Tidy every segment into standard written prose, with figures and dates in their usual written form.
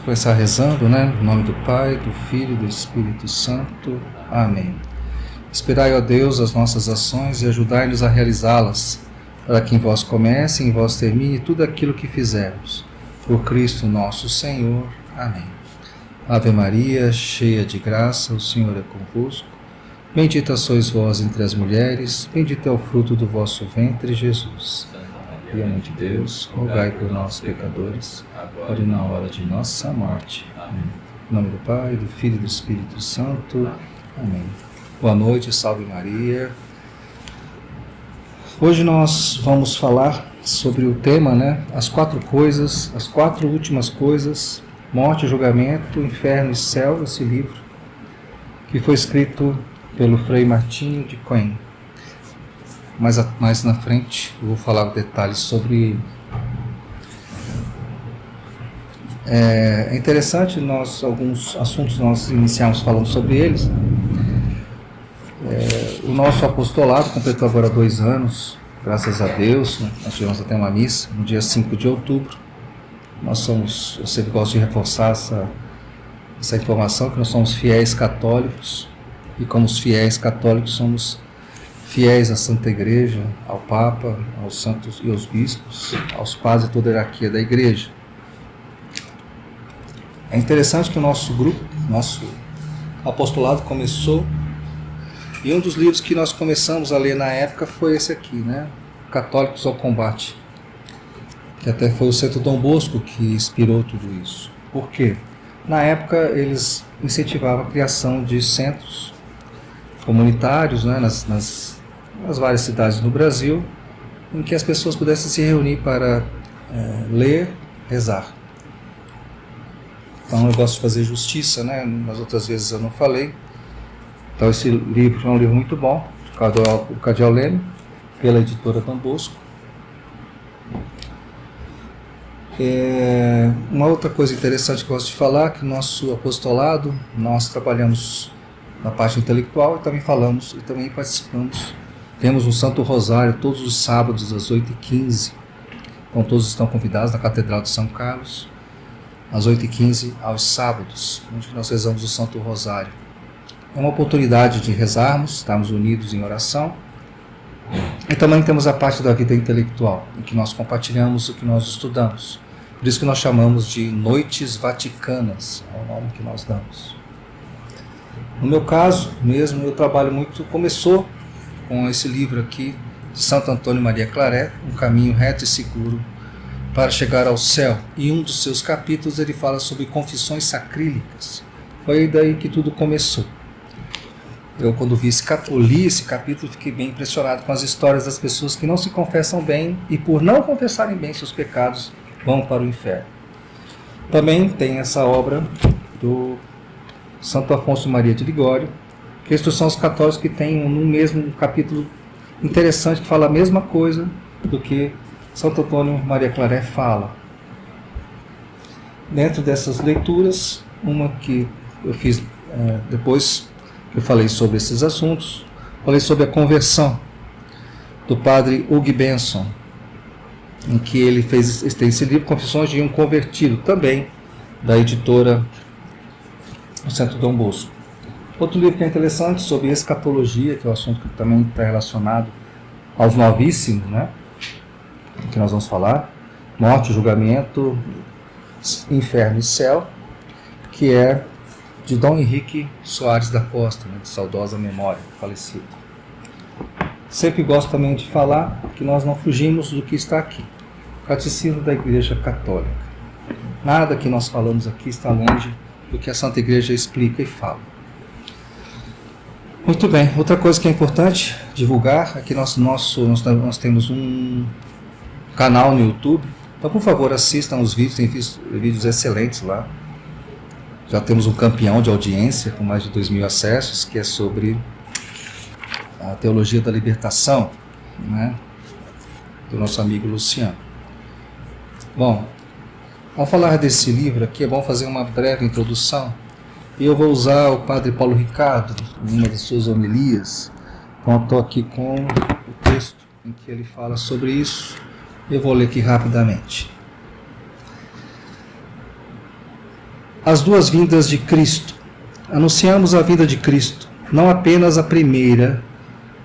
começar rezando, né? Em nome do Pai, do Filho e do Espírito Santo. Amém. Inspirai, ó Deus, as nossas ações e ajudai-nos a realizá-las, para que em vós comece e em vós termine tudo aquilo que fizermos. Por Cristo nosso Senhor. Amém. Ave Maria, cheia de graça, o Senhor é convosco. Bendita sois vós entre as mulheres, bendito é o fruto do vosso ventre, Jesus. Maria, Mãe de Deus, rogai por nós, pecadores, agora e na hora de nossa morte. Amém. Em nome do Pai, do Filho e do Espírito Santo. Amém. Boa noite, salve Maria. Hoje nós vamos falar sobre o tema, as quatro coisas, as quatro últimas coisas, morte, julgamento, inferno e céu, esse livro, que foi escrito pelo Frei Martinho de Coen. Mais na frente eu vou falar detalhes sobre ele. É interessante, alguns assuntos nós iniciamos falando sobre eles. O nosso apostolado completou agora 2 anos, graças a Deus. Nós tivemos até uma missa no dia 5 de outubro. Eu sempre gosto de reforçar essa informação, que nós somos fiéis católicos, e como os fiéis católicos somos fiéis à Santa Igreja, ao Papa, aos santos e aos bispos, aos padres e toda a hierarquia da Igreja. É interessante que o nosso grupo, nosso apostolado começou, e um dos livros que nós começamos a ler na época foi esse aqui, Católicos ao Combate, que até foi o Centro Dom Bosco que inspirou tudo isso. Por quê? Na época eles incentivavam a criação de centros comunitários, nas várias cidades no Brasil, em que as pessoas pudessem se reunir para ler, rezar. Então eu gosto de fazer justiça, nas outras vezes eu não falei. Então esse livro é um livro muito bom, do Cardeal Leme, pela editora Dom Bosco. Uma outra coisa interessante que eu gosto de falar, que no nosso apostolado nós trabalhamos na parte intelectual e também participamos. Temos um Santo Rosário todos os sábados às 8h15. Então todos estão convidados na Catedral de São Carlos, às 8h15 aos sábados, onde nós rezamos o Santo Rosário. É uma oportunidade de rezarmos, estarmos unidos em oração. E também temos a parte da vida intelectual, em que nós compartilhamos o que nós estudamos. Por isso que nós chamamos de Noites Vaticanas, é o nome que nós damos. No meu caso mesmo, eu trabalho muito, começou com esse livro aqui, de Santo Antônio Maria Claret, Um Caminho Reto e Seguro para Chegar ao Céu. E um dos seus capítulos ele fala sobre confissões sacrílicas. Foi daí que tudo começou. Eu, quando li esse capítulo, fiquei bem impressionado com as histórias das pessoas que não se confessam bem e, por não confessarem bem seus pecados, vão para o inferno. Também tem essa obra do Santo Afonso Maria de Ligório, que é a Instrução aos Católicos, que tem no mesmo capítulo interessante, que fala a mesma coisa do que Santo Antônio Maria Claret fala. Dentro dessas leituras, uma que eu fiz depois que eu falei sobre esses assuntos, falei sobre a conversão do padre Hugh Benson, em que ele tem esse livro, Confissões de um Convertido, também da editora do Centro Dom Bosco. Outro livro que é interessante sobre escatologia, que é um assunto que também está relacionado aos novíssimos, que nós vamos falar, morte, julgamento, inferno e céu, que é de Dom Henrique Soares da Costa, de saudosa memória, falecido. Sempre gosto também de falar que nós não fugimos do que está aqui. Catecismo da Igreja Católica. Nada que nós falamos aqui está longe do que a Santa Igreja explica e fala. Muito bem, outra coisa que é importante divulgar é que nós temos um canal no YouTube. Então, por favor, assistam os vídeos, tem vídeos excelentes lá. Já temos um campeão de audiência com mais de 2.000 acessos, que é sobre a teologia da libertação, do nosso amigo Luciano. Bom, ao falar desse livro aqui, é bom fazer uma breve introdução. E eu vou usar o Padre Paulo Ricardo, em uma de suas homilias. Então, estou aqui com o texto em que ele fala sobre isso. Eu vou ler aqui rapidamente. as duas vindas de Cristo. Anunciamos a vinda de Cristo, não apenas a primeira,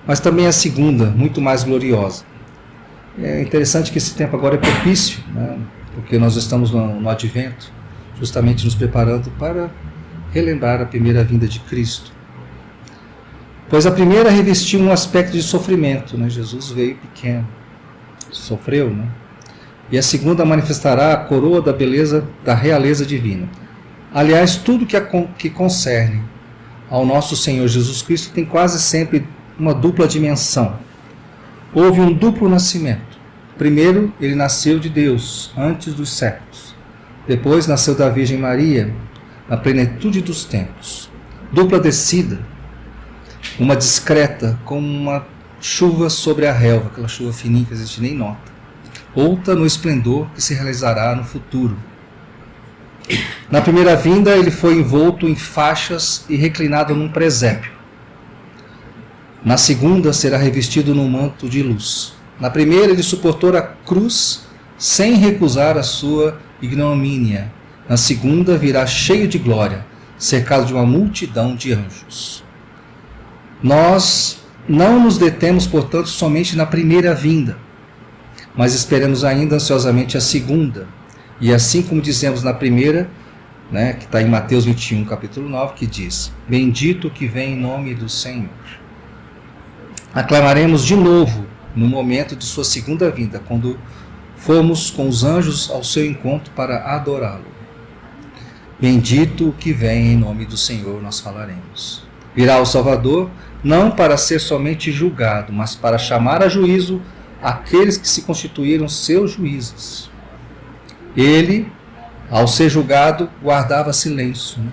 mas também a segunda, muito mais gloriosa. É interessante que esse tempo agora é propício, né? Porque nós estamos no Advento, justamente nos preparando para relembrar a primeira vinda de Cristo. Pois a primeira revestiu um aspecto de sofrimento, né? Jesus veio pequeno, sofreu, né? E a segunda manifestará a coroa da beleza da realeza divina. Aliás, tudo que concerne ao nosso Senhor Jesus Cristo tem quase sempre uma dupla dimensão. Houve um duplo nascimento. Primeiro, ele nasceu de Deus, antes dos séculos. Depois, nasceu da Virgem Maria, na plenitude dos tempos. Dupla descida, uma discreta, como uma chuva sobre a relva, aquela chuva fininha que a gente nem nota. Outra no esplendor que se realizará no futuro. Na primeira vinda, ele foi envolto em faixas e reclinado num presépio. Na segunda, será revestido num manto de luz. Na primeira, ele suportou a cruz sem recusar a sua ignomínia. Na segunda, virá cheio de glória, cercado de uma multidão de anjos. Nós não nos detemos, portanto, somente na primeira vinda, mas esperamos ainda ansiosamente a segunda. E assim como dizemos na primeira, né, que está em Mateus 21, capítulo 9, que diz: Bendito o que vem em nome do Senhor. Aclamaremos de novo no momento de sua segunda vinda, quando formos com os anjos ao seu encontro para adorá-lo. Bendito o que vem em nome do Senhor, nós falaremos. Virá o Salvador, não para ser somente julgado, mas para chamar a juízo aqueles que se constituíram seus juízes. Ele, ao ser julgado, guardava silêncio. Né?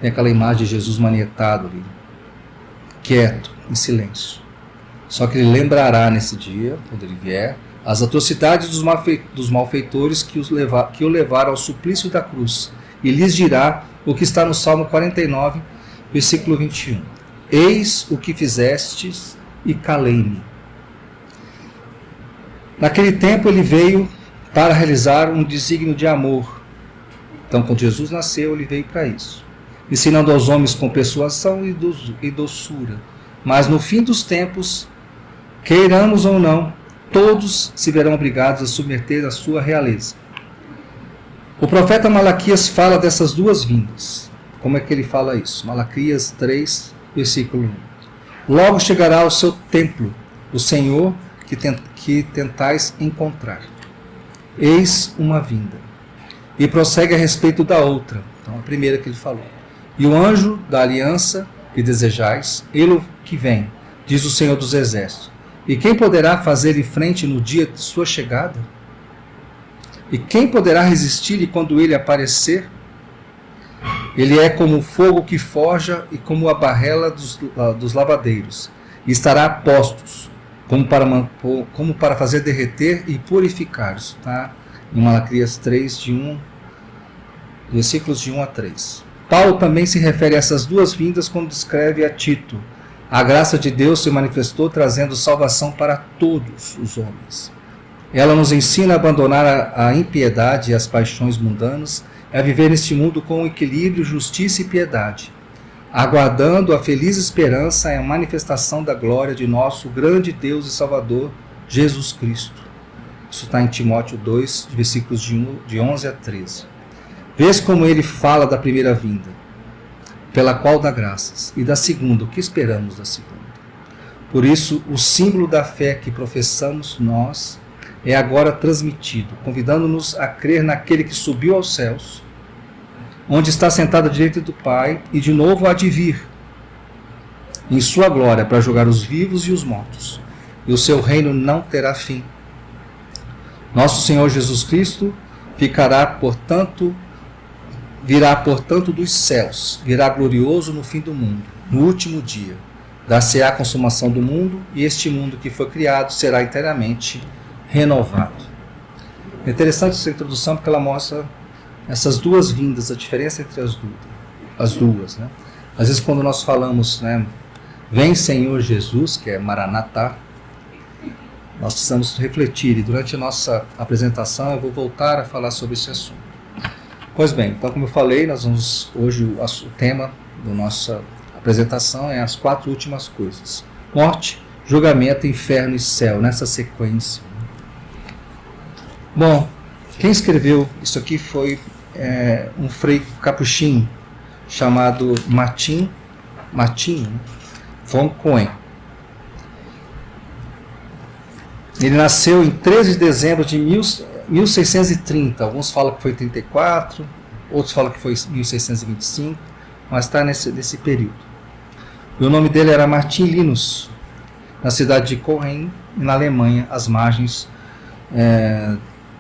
Tem aquela imagem de Jesus manietado ali, quieto, em silêncio. Só que ele lembrará nesse dia, quando ele vier, as atrocidades dos malfeitores que o levaram ao suplício da cruz, e lhes dirá o que está no Salmo 49, versículo 21. Eis o que fizestes e calei-me. Naquele tempo ele veio para realizar um desígnio de amor. Então, quando Jesus nasceu, ele veio para isso, ensinando aos homens com persuasão e doçura. Mas no fim dos tempos, queiramos ou não, todos se verão obrigados a submeter a sua realeza. O profeta Malaquias fala dessas duas vindas. Como é que ele fala isso? Malaquias 3, versículo 1. Logo chegará ao seu templo o Senhor que tentais encontrar. Eis uma vinda. E prossegue a respeito da outra. Então, a primeira que ele falou. E o anjo da aliança que desejais, ele que vem, diz o Senhor dos Exércitos. E quem poderá fazer-lhe frente no dia de sua chegada? E quem poderá resistir-lhe quando ele aparecer? Ele é como o fogo que forja e como a barrela dos lavadeiros. E estará a postos, como para fazer derreter e purificar. Isso está em Malaquias 3, versículos de 1 a 3. Paulo também se refere a essas duas vindas quando descreve a Tito. A graça de Deus se manifestou trazendo salvação para todos os homens. Ela nos ensina a abandonar a impiedade e as paixões mundanas e a viver neste mundo com equilíbrio, justiça e piedade, aguardando a feliz esperança e a manifestação da glória de nosso grande Deus e Salvador, Jesus Cristo. Isso está em Timóteo 2, versículos de 11 a 13. Vês como ele fala da primeira vinda, pela qual dá graças, e da segunda, o que esperamos da segunda. Por isso, o símbolo da fé que professamos nós é agora transmitido, convidando-nos a crer naquele que subiu aos céus, onde está sentado à direita do Pai, e de novo há de vir, em sua glória, para julgar os vivos e os mortos, e o seu reino não terá fim. Nosso Senhor Jesus Cristo virá, portanto, dos céus, virá glorioso no fim do mundo, no último dia. Dar-se-á a consumação do mundo, e este mundo que foi criado será inteiramente renovado. É interessante essa introdução porque ela mostra essas duas vindas, a diferença entre as duas. Né? Às vezes quando nós falamos, né, vem Senhor Jesus, que é Maranatá, nós precisamos refletir, e durante a nossa apresentação eu vou voltar a falar sobre esse assunto. Pois bem, então como eu falei, nós vamos hoje o tema da nossa apresentação é as 4 últimas coisas: morte, julgamento, inferno e céu, nessa sequência. Bom, quem escreveu isso aqui foi um frei capuchinho chamado Martin von Cohen. Ele nasceu em 13 de dezembro de 1630. Alguns falam que foi 34, outros falam que foi 1625, mas está nesse período. E o nome dele era Martin Linus, na cidade de Cohen, na Alemanha, às margens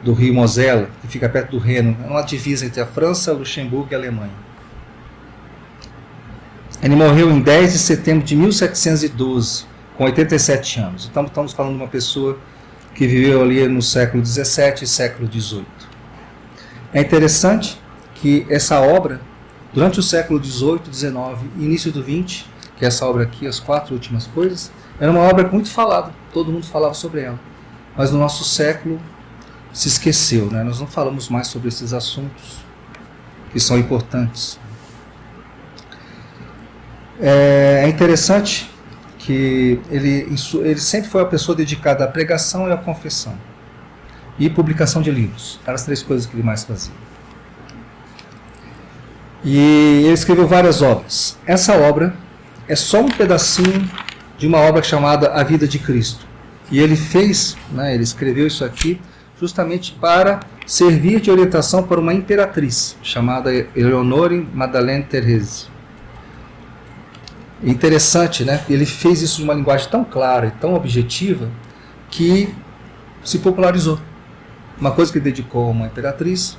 do rio Mosela, que fica perto do Reno. É uma divisa entre a França, Luxemburgo e a Alemanha. Ele morreu em 10 de setembro de 1712, com 87 anos. Então estamos falando de uma pessoa que viveu ali no século XVII e século XVIII. É interessante que essa obra, durante o século XVIII, XIX e início do XX, que é essa obra aqui, As 4 Últimas Coisas, era uma obra muito falada, todo mundo falava sobre ela. Mas no nosso século se esqueceu, né? Nós não falamos mais sobre esses assuntos que são importantes. É interessante que ele sempre foi uma pessoa dedicada à pregação e à confissão e publicação de livros. Eram as 3 coisas que ele mais fazia. E ele escreveu várias obras. Essa obra é só um pedacinho de uma obra chamada A Vida de Cristo. E ele fez, ele escreveu isso aqui justamente para servir de orientação para uma imperatriz chamada Eleonore Madeleine Therese. Interessante, né? Ele fez isso de uma linguagem tão clara e tão objetiva que se popularizou. Uma coisa que ele dedicou a uma imperatriz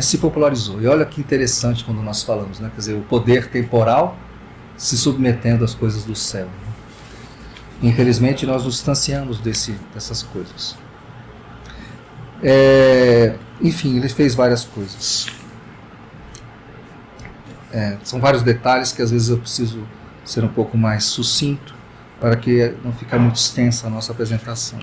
se popularizou. E olha que interessante quando nós falamos, né? Quer dizer, o poder temporal se submetendo às coisas do céu. Infelizmente, nós nos distanciamos dessas coisas. Enfim, ele fez várias coisas. São vários detalhes que às vezes eu preciso ser um pouco mais sucinto para que não fique muito extensa a nossa apresentação.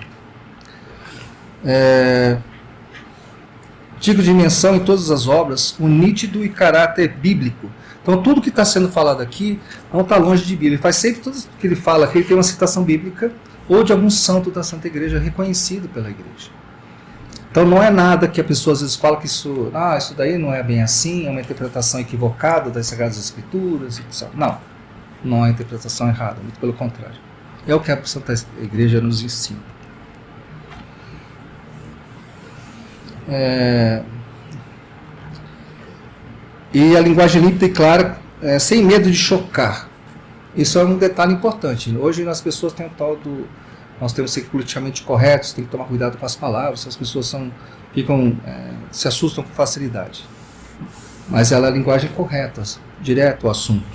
Digo de menção em todas as obras um nítido e caráter bíblico. Então tudo que está sendo falado aqui não está longe de Bíblia. Ele faz sempre tudo que ele fala aqui, ele tem uma citação bíblica ou de algum santo da Santa Igreja reconhecido pela Igreja. Então não é nada que a pessoa às vezes fala que isso daí não é bem assim, é uma interpretação equivocada das Sagradas Escrituras. Não é interpretação errada, muito pelo contrário. É o que a Santa Igreja nos ensina. E a linguagem límpida e clara, sem medo de chocar. Isso é um detalhe importante. Hoje as pessoas têm o tal do... Nós temos que ser politicamente corretos, tem que tomar cuidado com as palavras, as pessoas se assustam com facilidade. Mas ela é a linguagem correta, direto ao assunto.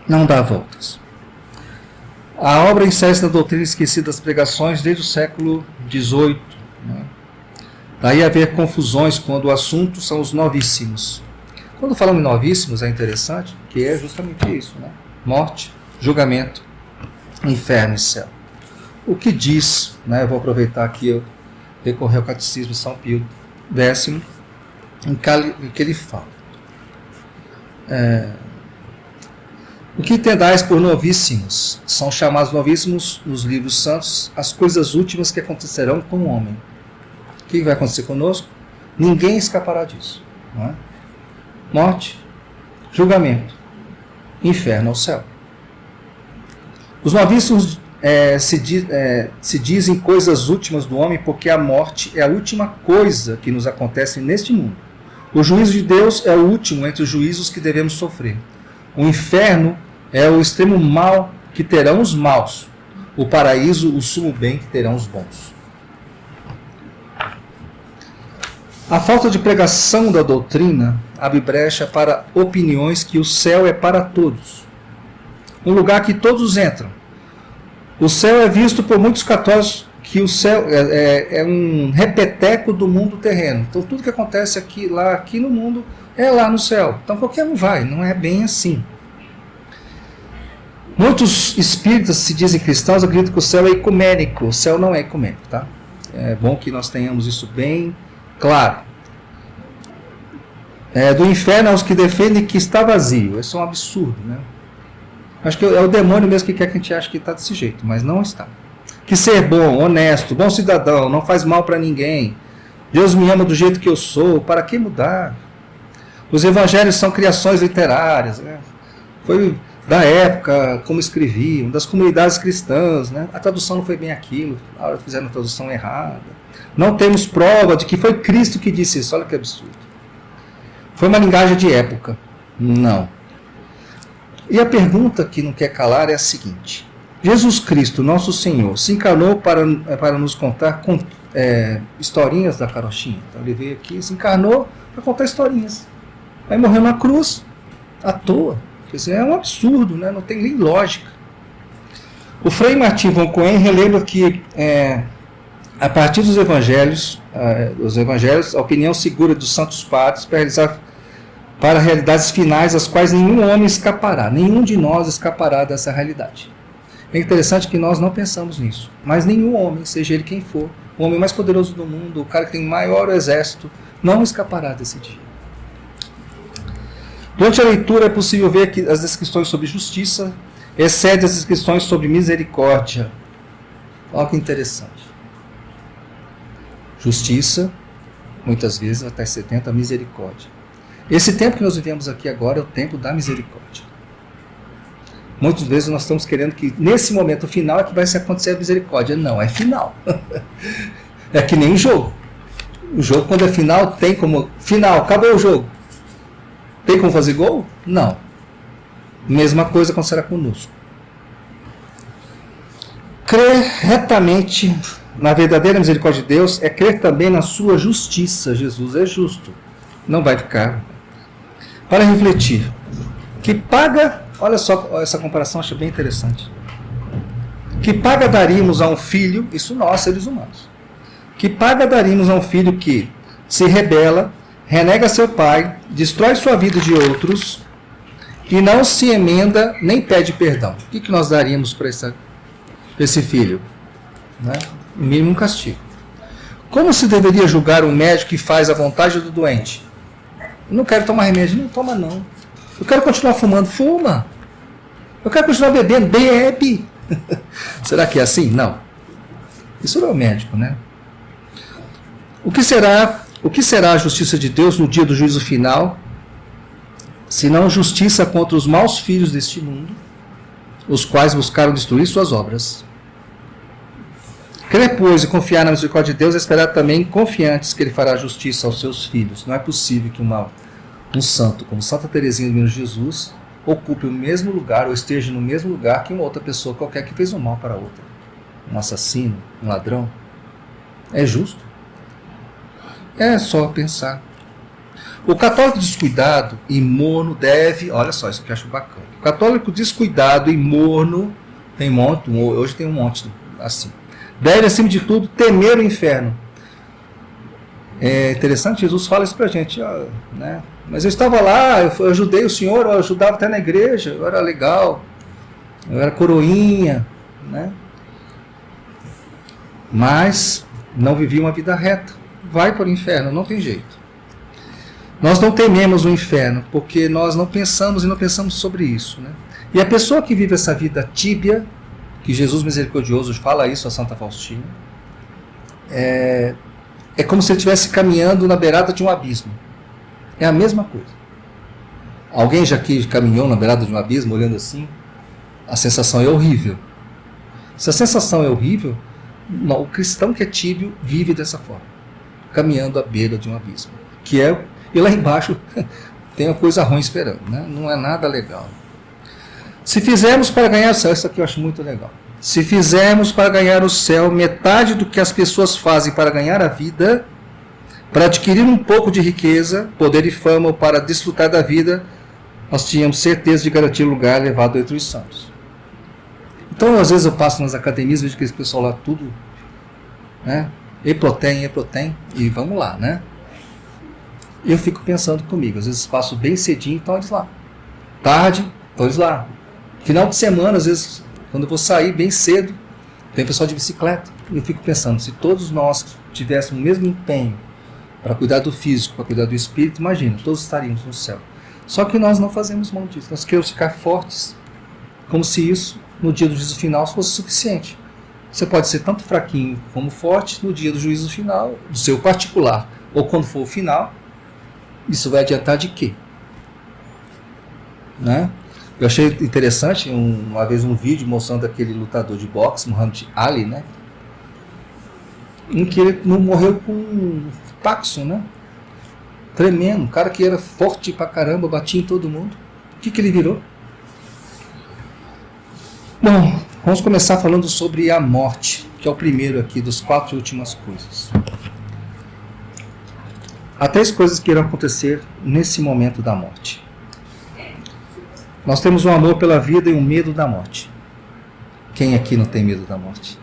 Não dá voltas. A obra insere-se na doutrina esquecida das pregações desde o século XVIII. Daí haver confusões quando o assunto são os novíssimos. Quando falamos em novíssimos é interessante, que é justamente isso, morte, julgamento, inferno e céu. O que diz, eu vou aproveitar aqui, eu recorrer ao Catecismo de São Pio X, em que ele fala. O que entendais por novíssimos? São chamados novíssimos nos livros santos as coisas últimas que acontecerão com o homem. O que vai acontecer conosco? Ninguém escapará disso. Morte, julgamento, inferno ou céu. Os novíssimos se dizem coisas últimas do homem porque a morte é a última coisa que nos acontece neste mundo. O juízo de Deus é o último entre os juízos que devemos sofrer. O inferno é o extremo mal que terão os maus. O paraíso, o sumo bem que terão os bons. A falta de pregação da doutrina abre brecha para opiniões que o céu é para todos. Um lugar que todos entram. O céu é visto por muitos católicos que o céu é um repeteco do mundo terreno. Então tudo que acontece aqui no mundo é lá no céu. Então qualquer um vai, não é bem assim. Muitos espíritas se dizem cristãos, acreditam que o céu é ecumênico. O céu não é ecumênico, tá? É bom que nós tenhamos isso bem claro. Do inferno aos que defendem que está vazio. Isso é um absurdo, né? Acho que é o demônio mesmo que quer que a gente ache que está desse jeito, mas não está. Que ser bom, honesto, bom cidadão, não faz mal para ninguém. Deus me ama do jeito que eu sou, para que mudar? Os evangelhos são criações literárias, né? Foi da época, como escreviam, das comunidades cristãs, né? A tradução não foi bem aquilo, na hora fizeram a tradução errada. Não temos prova de que foi Cristo que disse isso, olha que absurdo. Foi uma linguagem de época? Não. E a pergunta que não quer calar é a seguinte: Jesus Cristo, nosso Senhor, se encarnou para nos contar historinhas da carochinha. Então ele veio aqui, se encarnou para contar historinhas. Aí morreu na cruz, à toa. Quer dizer, é um absurdo, né? Não tem nem lógica. O Frei Martim von Cohen relembra que, a partir dos evangelhos, a opinião segura dos santos padres para realidades finais, as quais nenhum homem escapará, nenhum de nós escapará dessa realidade. É interessante que nós não pensamos nisso, mas nenhum homem, seja ele quem for, o homem mais poderoso do mundo, o cara que tem o maior exército, não escapará desse dia. Durante a leitura é possível ver que as descrições sobre justiça excedem as descrições sobre misericórdia. Olha que interessante. Justiça, muitas vezes até 70, misericórdia. Esse tempo que nós vivemos aqui agora é o tempo da misericórdia. Muitas vezes nós estamos querendo que nesse momento final é que vai se acontecer a misericórdia. Não, é final. É que nem jogo. O jogo, quando é final, tem como... Final, acabou o jogo. Tem como fazer gol? Não. Mesma coisa acontecerá conosco. Crer retamente na verdadeira misericórdia de Deus é crer também na sua justiça. Jesus é justo. Não vai ficar. Para refletir. Que paga... Olha só, essa comparação acho bem interessante. Que paga daríamos a um filho, isso nós, seres humanos. Que paga daríamos a um filho que se rebela, renega seu pai, destrói sua vida de outros e não se emenda nem pede perdão. O que nós daríamos para esse filho? Né? No mínimo um castigo. Como se deveria julgar um médico que faz a vontade do doente? Eu não quero tomar remédio. Não toma não. Eu quero continuar fumando. Fuma. Eu quero continuar bebendo. Bebe. Será que é assim? Não. Isso não é o médico, né? O que será a justiça de Deus no dia do juízo final, se não justiça contra os maus filhos deste mundo, os quais buscaram destruir suas obras? Crer, pois, e confiar na misericórdia de Deus é esperar também confiantes que Ele fará justiça aos seus filhos. Não é possível que um santo como Santa Teresinha do Menino Jesus ocupe o mesmo lugar ou esteja no mesmo lugar que uma outra pessoa qualquer que fez um mal para outra. Um assassino, um ladrão. É justo? É só pensar. O católico descuidado e morno deve... Olha só, isso que eu acho bacana. O católico descuidado e morno... Hoje tem um monte assim. Deve, acima de tudo, temer o inferno. É interessante, Jesus fala isso pra gente. Né? Mas eu estava lá, eu ajudei o senhor, eu ajudava até na igreja, eu era legal, eu era coroinha, né? Mas não vivia uma vida reta. Vai para o inferno, não tem jeito. Nós não tememos o inferno, porque nós não pensamos sobre isso. Né? E a pessoa que vive essa vida tíbia, que Jesus misericordioso fala isso a Santa Faustina, é como se ele estivesse caminhando na beirada de um abismo. É a mesma coisa. Alguém já aqui caminhou na beirada de um abismo, olhando assim? A sensação é horrível. Se a sensação é horrível, o cristão que é tíbio vive dessa forma, caminhando à beira de um abismo. E lá embaixo tem uma coisa ruim esperando, né? Não é nada legal. Se fizermos para ganhar o céu, isso aqui eu acho muito legal. Se fizermos para ganhar o céu metade do que as pessoas fazem para ganhar a vida, para adquirir um pouco de riqueza, poder e fama ou para desfrutar da vida, nós tínhamos certeza de garantir lugar elevado entre os santos. Então, às vezes eu passo nas academias, vejo aquele pessoal lá tudo, né? Eprotem, e vamos lá, né? Eu fico pensando comigo, às vezes passo bem cedinho, então eles lá. Tarde, então eles lá. Final de semana, às vezes, quando eu vou sair bem cedo, tem pessoal de bicicleta. E eu fico pensando, se todos nós tivéssemos o mesmo empenho para cuidar do físico, para cuidar do espírito, imagina, todos estaríamos no céu. Só que nós não fazemos mão disso, nós queremos ficar fortes, como se isso, no dia do juízo final, fosse suficiente. Você pode ser tanto fraquinho como forte no dia do juízo final, do seu particular, ou quando for o final, isso vai adiantar de quê? Né? Eu achei interessante, uma vez um vídeo mostrando aquele lutador de boxe, Muhammad Ali, né? Em que ele não morreu com um Paxson, né? Tremendo, um cara que era forte pra caramba, batia em todo mundo. O que ele virou? Bom, vamos começar falando sobre a morte, que é o primeiro aqui dos 4 últimas coisas. Há 3 coisas que irão acontecer nesse momento da morte. Nós temos um amor pela vida e um medo da morte. Quem aqui não tem medo da morte?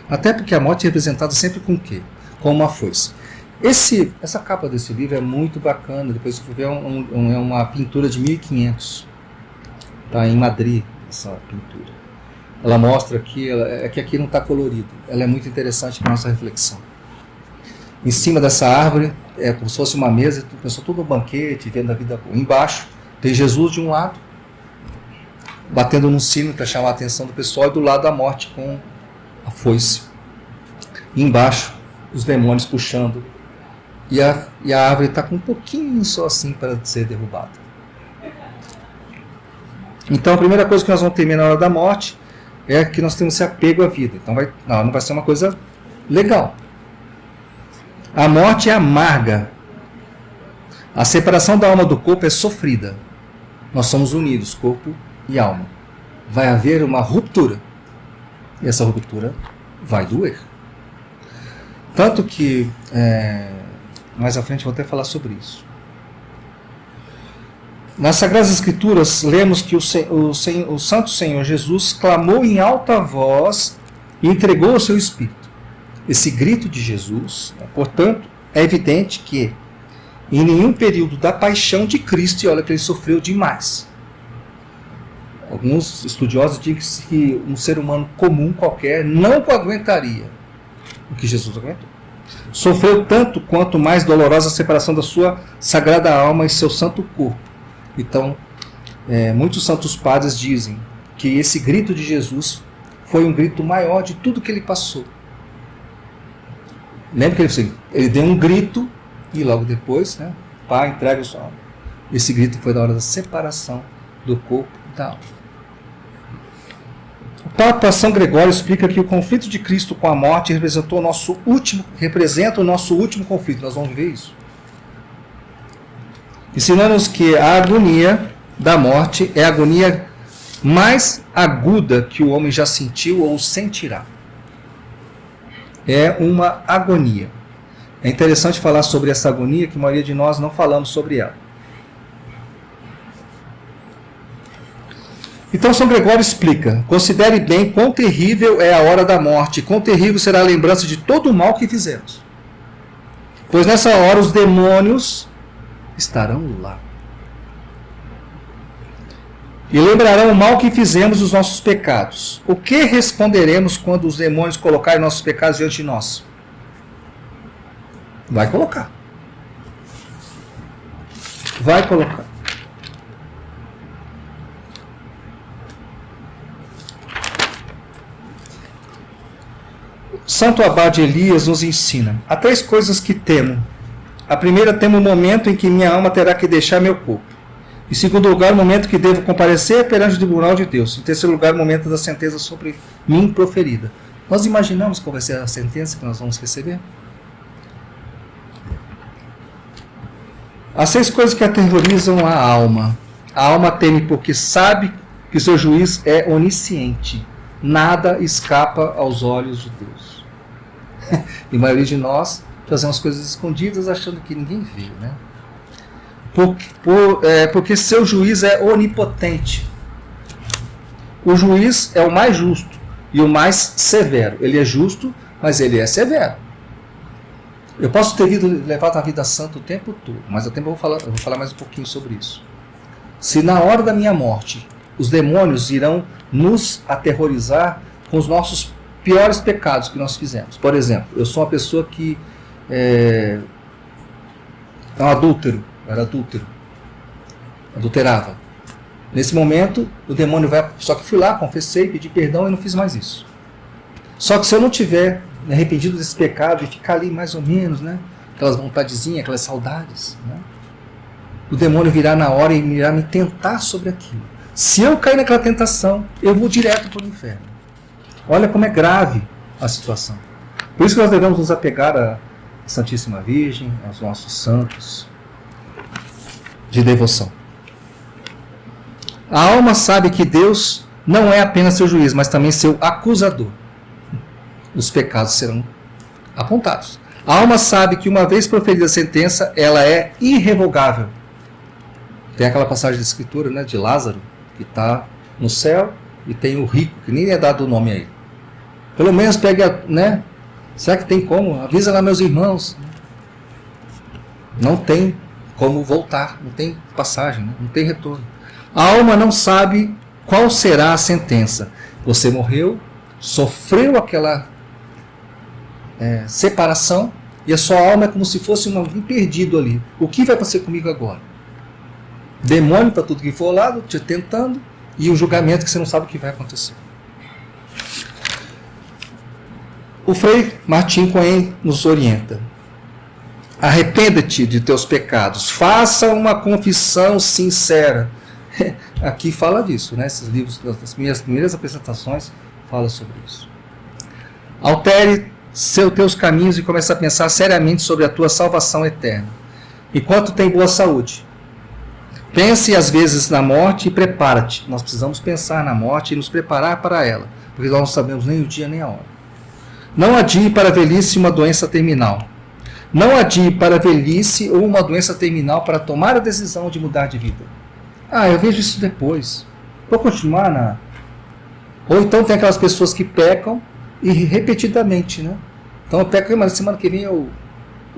Até porque a morte é representada sempre com o quê? Com uma foice. Essa capa desse livro é muito bacana. Depois você for ver, é uma pintura de 1500. Está em Madrid, essa pintura. Ela mostra aqui, é que aqui não está colorido. Ela é muito interessante para a nossa reflexão. Em cima dessa árvore, é como se fosse uma mesa, pensou todo um banquete, vendo a vida boa. Embaixo, tem Jesus de um lado, batendo num sino para chamar a atenção do pessoal, e do lado a morte com a foice. E embaixo, os demônios puxando. E a árvore está com um pouquinho só assim para ser derrubada. Então a primeira coisa que nós vamos temer na hora da morte é que nós temos esse apego à vida. Então não vai ser uma coisa legal. A morte é amarga. A separação da alma do corpo é sofrida. Nós somos unidos, corpo e alma. Vai haver uma ruptura. E essa ruptura vai doer. Tanto que, mais à frente vou até falar sobre isso. Nas Sagradas Escrituras, lemos que o Santo Senhor Jesus clamou em alta voz e entregou o seu Espírito. Esse grito de Jesus, portanto, é evidente que em nenhum período da paixão de Cristo, e olha que ele sofreu demais. Alguns estudiosos dizem que um ser humano comum qualquer não aguentaria o que Jesus aguentou. Sofreu tanto quanto mais dolorosa a separação da sua sagrada alma e seu santo corpo. Então, muitos santos padres dizem que esse grito de Jesus foi um grito maior de tudo que ele passou. Lembra que ele deu um grito e logo depois, né, Pai, entrega o sua alma. Esse grito foi da hora da separação do corpo e da alma. O Papa São Gregório explica que o conflito de Cristo com a morte representa o nosso último conflito. Nós vamos ver isso. Ensinando-nos que a agonia da morte é a agonia mais aguda que o homem já sentiu ou sentirá. É uma agonia. É interessante falar sobre essa agonia, que a maioria de nós não falamos sobre ela. Então São Gregório explica: considere bem quão terrível é a hora da morte, quão terrível será a lembrança de todo o mal que fizemos. Pois nessa hora os demônios estarão lá. E lembrarão o mal que fizemos dos nossos pecados. O que responderemos quando os demônios colocarem nossos pecados diante de nós? Vai colocar. Vai colocar. Santo Abade Elias nos ensina: há 3 coisas que temo. A primeira, temo o momento em que minha alma terá que deixar meu corpo. Em segundo lugar, o momento que devo comparecer perante o tribunal de Deus. Em terceiro lugar, o momento da sentença sobre mim proferida. Nós imaginamos qual vai ser a sentença que nós vamos receber? As 6 coisas que aterrorizam a alma. A alma teme porque sabe que o seu juiz é onisciente. Nada escapa aos olhos de Deus. E a maioria de nós fazemos coisas escondidas achando que ninguém vê, né? Porque seu juiz é onipotente. O juiz é o mais justo e o mais severo. Ele é justo, mas ele é severo. Eu posso ter levado a vida santa o tempo todo, mas eu vou falar mais um pouquinho sobre isso. Se na hora da minha morte os demônios irão nos aterrorizar com os nossos piores pecados que nós fizemos. Por exemplo, eu sou uma pessoa que É um adúltero, era adúltero, adulterava. Nesse momento, o demônio vai, só que fui lá, confessei, pedi perdão e não fiz mais isso. Só que se eu não tiver arrependido desse pecado e ficar ali mais ou menos, né, aquelas vontadezinhas, aquelas saudades, né, o demônio virá na hora e irá me tentar sobre aquilo. Se eu cair naquela tentação, eu vou direto para o inferno. Olha como é grave a situação. Por isso que nós devemos nos apegar à Santíssima Virgem, aos nossos santos de devoção. A alma sabe que Deus não é apenas seu juiz, mas também seu acusador. Os pecados serão apontados. A alma sabe que uma vez proferida a sentença, ela é irrevogável. Tem aquela passagem da Escritura, né, de Lázaro, que está no céu, e tem o rico, que nem é dado o nome a ele. Pelo menos pegue, né? Será que tem como? Avisa lá meus irmãos. Não tem como voltar, não tem passagem, né? Não tem retorno. A alma não sabe qual será a sentença. Você morreu, sofreu aquela separação, e a sua alma é como se fosse um perdido ali. O que vai acontecer comigo agora? Demônio para tudo que for lado, te tentando, e o julgamento que você não sabe o que vai acontecer. O Frei Martim Cohen nos orienta. Arrependa-te de teus pecados, faça uma confissão sincera. Aqui fala disso, né? Esses livros, das minhas primeiras apresentações, fala sobre isso. Altere teus caminhos e comece a pensar seriamente sobre a tua salvação eterna. Enquanto tem boa saúde. Pense às vezes na morte e prepara-te. Nós precisamos pensar na morte e nos preparar para ela, porque nós não sabemos nem o dia nem a hora. Não adie para a velhice uma doença terminal. Não adie para a velhice ou uma doença terminal para tomar a decisão de mudar de vida. Eu vejo isso depois. Vou continuar na... Ou então tem aquelas pessoas que pecam e repetidamente, né? Então eu peco, mas semana que vem eu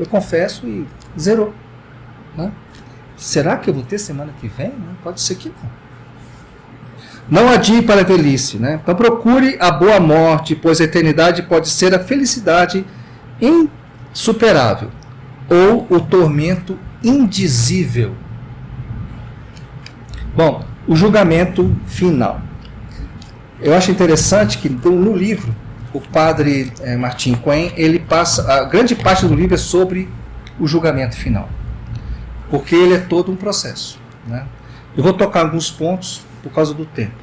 confesso e zerou, né? Será que eu vou ter semana que vem? Pode ser que não. Não adie para a velhice, né? Então procure a boa morte, pois a eternidade pode ser a felicidade insuperável ou o tormento indizível. Bom, o julgamento final. Eu acho interessante que no livro, o padre Martim Cohen, ele passa, a grande parte do livro é sobre o julgamento final, porque ele é todo um processo, né? Eu vou tocar alguns pontos por causa do tempo.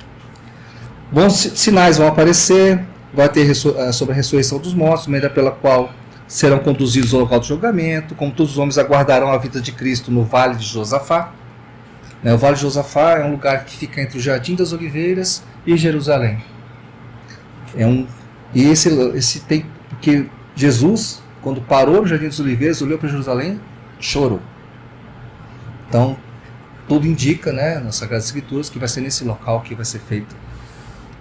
Bons sinais vão aparecer, vai ter sobre a ressurreição dos mortos, maneira pela qual serão conduzidos ao local do julgamento, como todos os homens aguardarão a vida de Cristo no Vale de Josafá. O Vale de Josafá é um lugar que fica entre o Jardim das Oliveiras e Jerusalém. Esse tem, porque Jesus, quando parou no Jardim das Oliveiras, olhou para Jerusalém, chorou. Então, tudo indica, né, nas Sagradas Escrituras, que vai ser nesse local que vai ser feito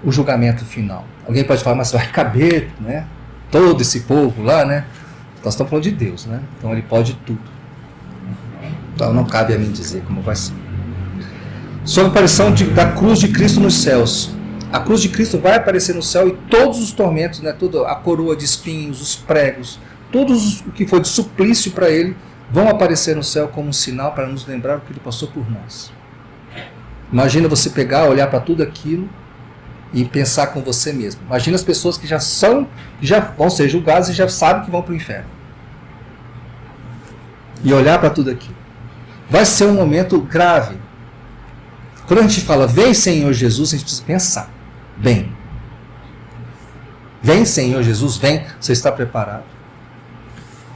o julgamento final. Alguém pode falar, mas vai caber, né, todo esse povo lá, né? Nós estamos falando de Deus, né? Então ele pode tudo. Então não cabe a mim dizer como vai ser. Sobre a aparição da cruz de Cristo nos céus. A cruz de Cristo vai aparecer no céu e todos os tormentos, né, toda a coroa de espinhos, os pregos, tudo o que foi de suplício para ele, vão aparecer no céu como um sinal para nos lembrar o que ele passou por nós. Imagina você pegar, olhar para tudo aquilo e pensar com você mesmo. Imagina as pessoas que já vão ser julgadas e já sabem que vão para o inferno. E olhar para tudo aquilo. Vai ser um momento grave. Quando a gente fala, vem Senhor Jesus, a gente precisa pensar. Bem. Vem Senhor Jesus, vem. Você está preparado?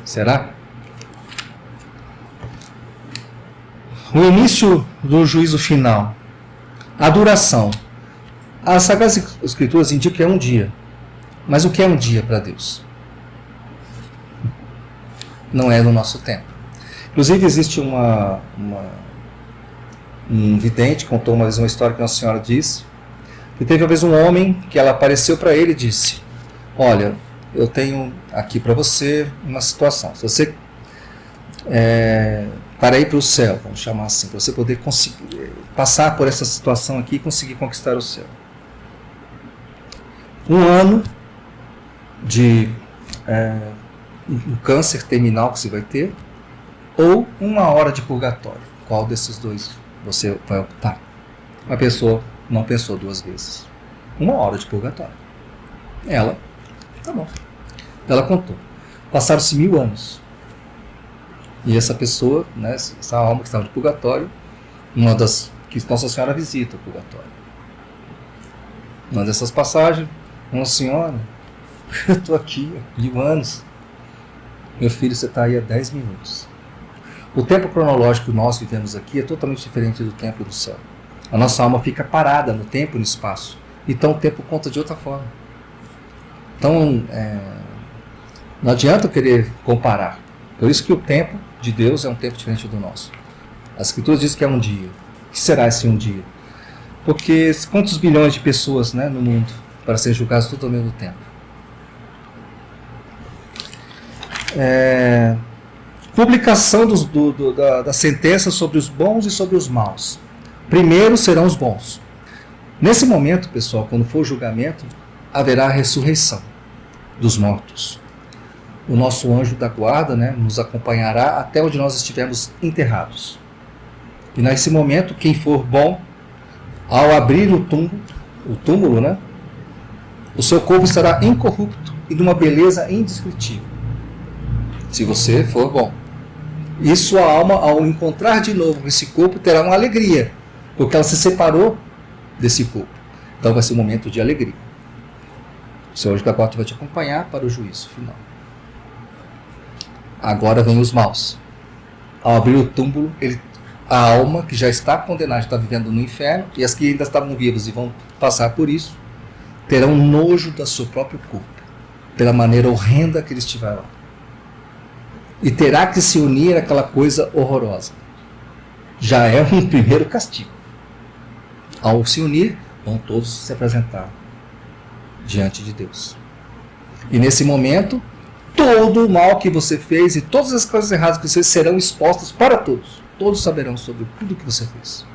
Será? O início do juízo final. A duração. As Sagradas Escrituras indicam que é um dia. Mas o que é um dia para Deus? Não é no nosso tempo. Inclusive existe um vidente, contou uma vez uma história que Nossa Senhora disse, que teve uma vez um homem que ela apareceu para ele e disse, olha, eu tenho aqui para você uma situação. Se você para ir para o céu, vamos chamar assim, para você poder conseguir passar por essa situação aqui e conseguir conquistar o céu. Um ano de um câncer terminal que você vai ter, ou 1 hora de purgatório. Qual desses dois você vai optar? A pessoa não pensou 2 vezes. 1 hora de purgatório. Ela, tá bom. Ela contou. Passaram-se 1000 anos. E essa pessoa, né, essa alma que estava de purgatório, uma das que Nossa Senhora visita o purgatório. Uma dessas passagens, Nossa Senhora, eu estou aqui há 1000 anos. Meu filho, você está aí há 10 minutos. O tempo cronológico que nós vivemos aqui é totalmente diferente do tempo do céu. A nossa alma fica parada no tempo e no espaço. Então o tempo conta de outra forma. Então, não adianta eu querer comparar. Por isso que o tempo de Deus é um tempo diferente do nosso. As Escrituras dizem que é um dia. O que será esse um dia? Porque quantos bilhões de pessoas, né, no mundo para serem julgadas tudo ao mesmo tempo? Publicação da sentença sobre os bons e sobre os maus. Primeiro serão os bons. Nesse momento, pessoal, quando for o julgamento, haverá a ressurreição dos mortos. O nosso anjo da guarda, né, nos acompanhará até onde nós estivermos enterrados. E nesse momento, quem for bom, ao abrir o túmulo, né, o seu corpo estará incorrupto e de uma beleza indescritível. Se você for bom. E sua alma, ao encontrar de novo esse corpo, terá uma alegria, porque ela se separou desse corpo. Então vai ser um momento de alegria. O seu anjo da guarda vai te acompanhar para o juízo final. Agora vem os maus. Ao abrir o túmulo, a alma que já está condenada, está vivendo no inferno, e as que ainda estavam vivas e vão passar por isso, terão nojo do seu próprio corpo, pela maneira horrenda que eles estiveram lá. E terá que se unir àquela coisa horrorosa. Já é um primeiro castigo. Ao se unir, vão todos se apresentar diante de Deus. E nesse momento, todo o mal que você fez e todas as coisas erradas que você fez serão expostas para todos. Todos saberão sobre tudo que você fez,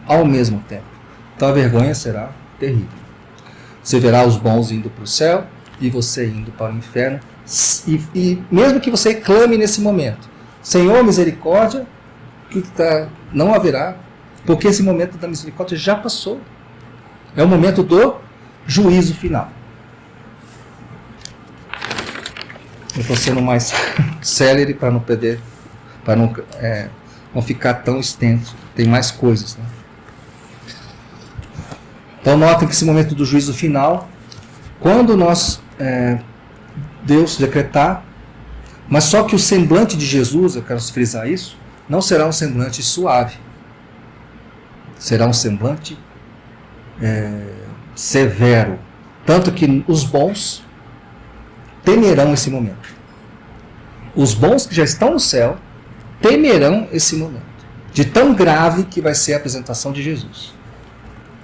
ao mesmo tempo. Então a vergonha será terrível. Você verá os bons indo para o céu e você indo para o inferno. E mesmo que você clame nesse momento, Senhor, misericórdia, não haverá, porque esse momento da misericórdia já passou. É o momento do juízo final. Eu estou sendo mais célere para não perder, para não ficar tão extenso. Tem mais coisas, né? Então notem que esse momento do juízo final, quando Deus decretar, mas só que o semblante de Jesus, eu quero frisar isso, não será um semblante suave. Será um semblante severo. Tanto que os bons temerão esse momento. Os bons que já estão no céu temerão esse momento. De tão grave que vai ser a apresentação de Jesus.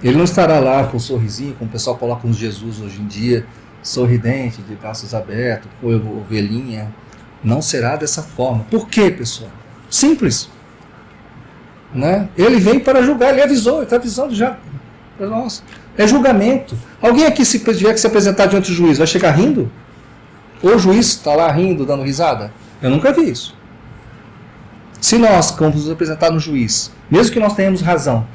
Ele não estará lá com um sorrisinho, como o pessoal coloca um Jesus hoje em dia, sorridente, de braços abertos, com ovelhinha. Não será dessa forma. Por quê, pessoal? Simples. Né? Ele vem para julgar, ele avisou, ele está avisando já para nós. É julgamento. Alguém aqui, se tiver que se apresentar diante do juiz, vai chegar rindo? Ou o juiz está lá rindo, dando risada? Eu nunca vi isso. Se nós, quando nos apresentar no juiz, mesmo que nós tenhamos razão,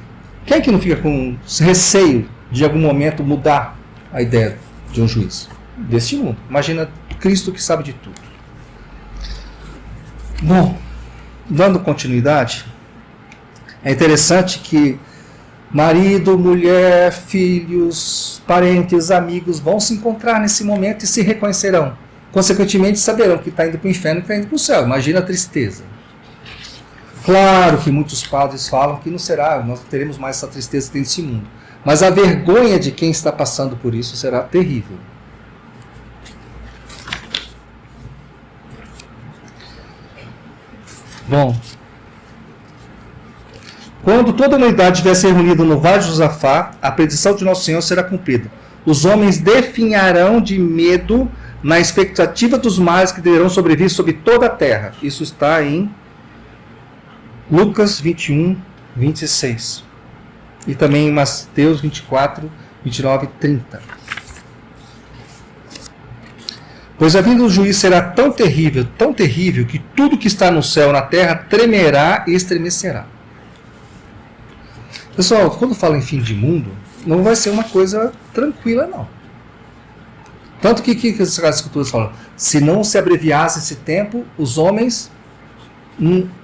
quem é que não fica com receio de em algum momento mudar a ideia de um juiz deste mundo? Imagina Cristo que sabe de tudo. Bom, dando continuidade, é interessante que marido, mulher, filhos, parentes, amigos vão se encontrar nesse momento e se reconhecerão. Consequentemente, saberão que está indo para o inferno e está indo para o céu. Imagina a tristeza. Claro que muitos padres falam que não será, nós não teremos mais essa tristeza que tem nesse mundo. Mas a vergonha de quem está passando por isso será terrível. Bom, quando toda a humanidade estiver se reunida no Vale de Josafá, a predição de Nosso Senhor será cumprida. Os homens definharão de medo na expectativa dos males que deverão sobrevir sobre toda a terra. Isso está em Lucas 21, 26. E também em Mateus 24, 29 e 30. Pois a vinda do juiz será tão terrível, que tudo que está no céu e na terra tremerá e estremecerá. Pessoal, quando fala em fim de mundo, não vai ser uma coisa tranquila, não. Tanto que as escrituras falam, se não se abreviasse esse tempo, os homens,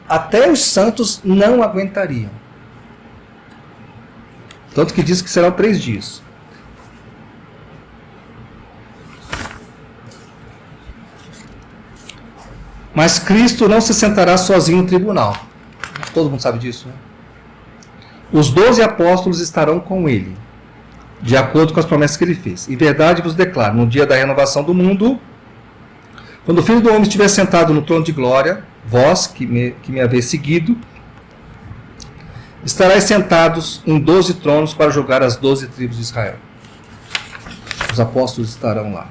até os santos, não aguentariam. Tanto que diz que serão 3 dias. Mas Cristo não se sentará sozinho no tribunal. Todo mundo sabe disso, né? Os 12 apóstolos estarão com ele, de acordo com as promessas que ele fez. Em verdade vos declaro, no dia da renovação do mundo, quando o Filho do Homem estiver sentado no trono de glória, vós, que me haveis seguido, estarais sentados em 12 tronos para julgar as 12 tribos de Israel. Os apóstolos estarão lá.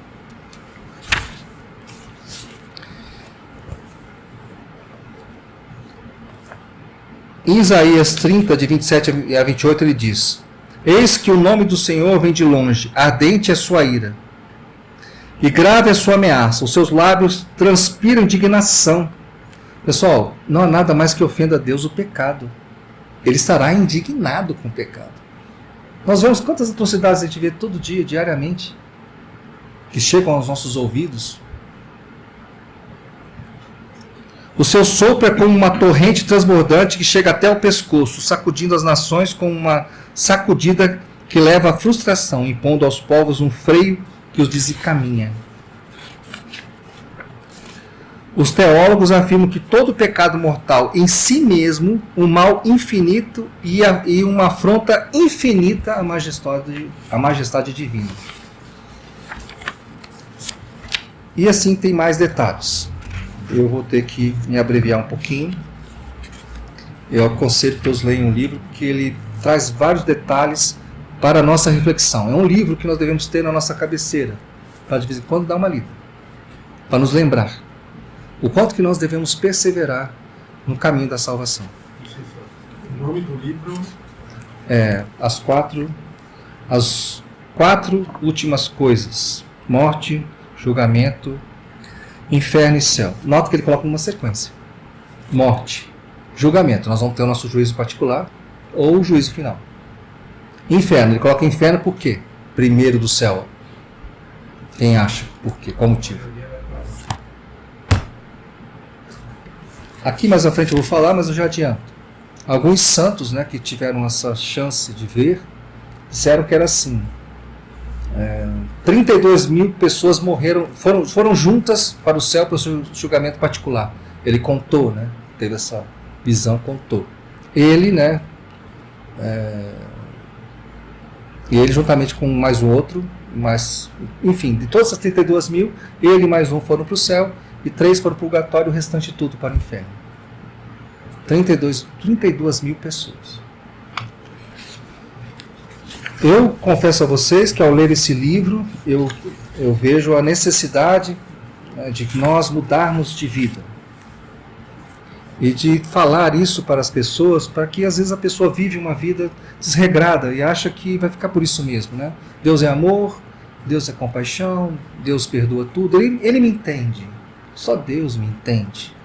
Em Isaías 30, de 27 a 28, ele diz: Eis que o nome do Senhor vem de longe, ardente é sua ira, e grave é sua ameaça, os seus lábios transpiram indignação. Pessoal, não há nada mais que ofenda a Deus o pecado. Ele estará indignado com o pecado. Nós vemos quantas atrocidades a gente vê todo dia, diariamente, que chegam aos nossos ouvidos. O seu sopro é como uma torrente transbordante que chega até o pescoço, sacudindo as nações com uma sacudida que leva à frustração, impondo aos povos um freio que os desencaminha. Os teólogos afirmam que todo pecado mortal em si mesmo, um mal infinito e uma afronta infinita à majestade divina. E assim tem mais detalhes. Eu vou ter que me abreviar um pouquinho. Eu aconselho que todos leiam um livro, porque ele traz vários detalhes para a nossa reflexão. É um livro que nós devemos ter na nossa cabeceira, para de vez em quando dar uma lida, para nos lembrar o quanto que nós devemos perseverar no caminho da salvação. O nome do livro é As quatro últimas coisas: morte, julgamento, inferno e céu. Nota que ele coloca numa sequência: morte, julgamento, nós vamos ter o nosso juízo particular ou o juízo final. Inferno, ele coloca inferno por quê? Primeiro do céu. Quem acha? Por quê? Qual motivo? Aqui mais à frente eu vou falar, mas eu já adianto. Alguns santos, né, que tiveram essa chance de ver, disseram que era assim. 32 mil pessoas morreram, foram juntas para o céu para o seu julgamento particular. Ele contou, né? Teve essa visão, contou. Ele, né? E ele juntamente com mais um outro, enfim, de todas as 32 mil, ele e mais um foram para o céu e 3 foram para o purgatório e o restante tudo para o inferno. 32 mil pessoas. Eu confesso a vocês que ao ler esse livro, eu vejo a necessidade, né, de nós mudarmos de vida. E de falar isso para as pessoas, para que às vezes a pessoa vive uma vida desregrada e acha que vai ficar por isso mesmo, né? Deus é amor, Deus é compaixão, Deus perdoa tudo. Ele me entende. Só Deus me entende.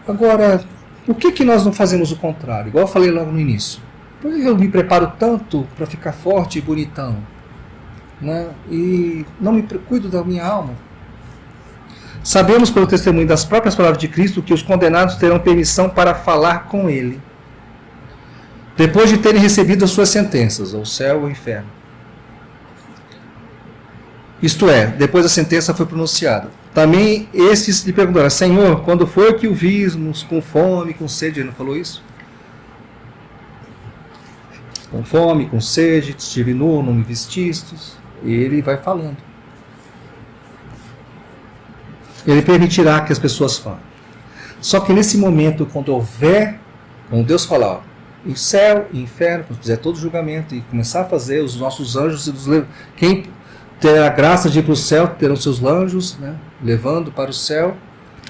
Agora, por que nós não fazemos o contrário? Igual eu falei logo no início. Por que eu me preparo tanto para ficar forte e bonitão, né? E não me cuido da minha alma? Sabemos pelo testemunho das próprias palavras de Cristo que os condenados terão permissão para falar com Ele, depois de terem recebido as suas sentenças, ou céu ou inferno. Isto é, depois a sentença foi pronunciada. Também estes lhe perguntaram: Senhor, quando foi que o vimos com fome, com sede? Ele não falou isso? Com fome, com sede, estive nu, não me vestistes. E ele vai falando. Ele permitirá que as pessoas falem. Só que nesse momento, quando Deus falar, em céu e inferno, quando fizer todo o julgamento e começar a fazer os nossos anjos, quem ter a graça de ir para o céu terão seus anjos, né, levando para o céu.